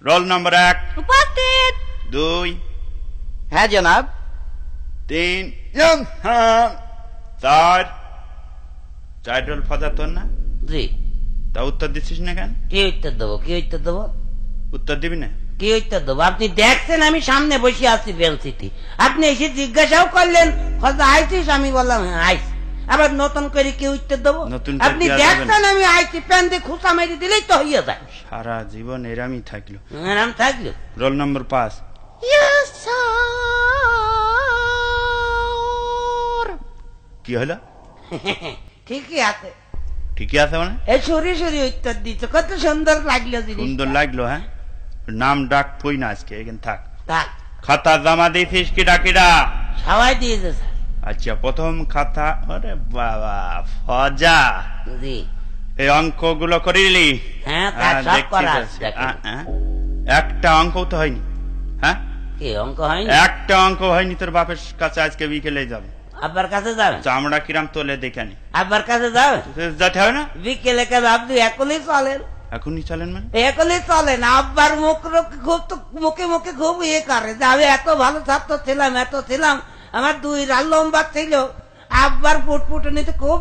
Roll number 1 উপস্থিত। 2 হ্যাঁ জনাব। 3 4 রোল ফাদা তোর না? জি। তা উত্তর দিচ্ছিস না কেন? কি উত্তর দেবো? কি উত্তর দেবো? উত্তর দিবি না? কি উত্তর দেবো? আপনি দেখছেন আমি সামনে বসে আছি বেঞ্চিতে, আপনি এসে জিজ্ঞাসাও করলেন ফাদা আইছিস, আমি বললাম হ্যাঁ আইস। আবার নতুন করে কি উত্তর দেবো? নতুন করে আপনি কি আর দেবেন? দেখছেন আমি আইছি, প্যান দিয়ে খুঁচা মেরে দিলেই তো হইয়া যায়। সারা জীবন এরামই থাকলো। আরাম থাকলো। Roll number 5 yes sir. কি হলো? ঠিকই আছে। ঠিকই আছে মানে? এই সরি সরি উত্তর দিচ্ছে, কত সুন্দর লাগলো জিনিস। সুন্দর লাগলো। হ্যাঁ, নাম ডাক কই না আজকে, এখানে থাক। থাক। খাতা জমা দিয়েছিস কি ডাকিরা? সবাই দিয়েছে স্যার। আচ্ছা, প্রথম খাতা। আরে বাবা ফজা, জি। এই অঙ্কগুলো করিলি? হ্যাঁ তার সব দেখছি করা তো। আছে। একটা অঙ্ক তো হয়নি। হ্যাঁ, কি অঙ্ক হয়নি? একটা অঙ্ক হয়নি। তোর বাপের কাছে আজকে বিকেলে যাবে। আব্বার কাছে যাবেন? চামড়া কিরাম তোলে দেখে নি। আব্বার কাছে যাবেন? যেতে হবে না? বিকেলে কাজ আপনি একলেই চলেন? এখনই চলেন মানে? একলেই চলেন। আব্বার মুখ খুব তো মুখে মুখে খুব ইয়ে করে যে আমি এত ভালো ছাত্র ছিলাম, এত ছিলাম, আমার 2 রাল লম্বা ছিল। আব্বার ফুটফুটনিতে খুব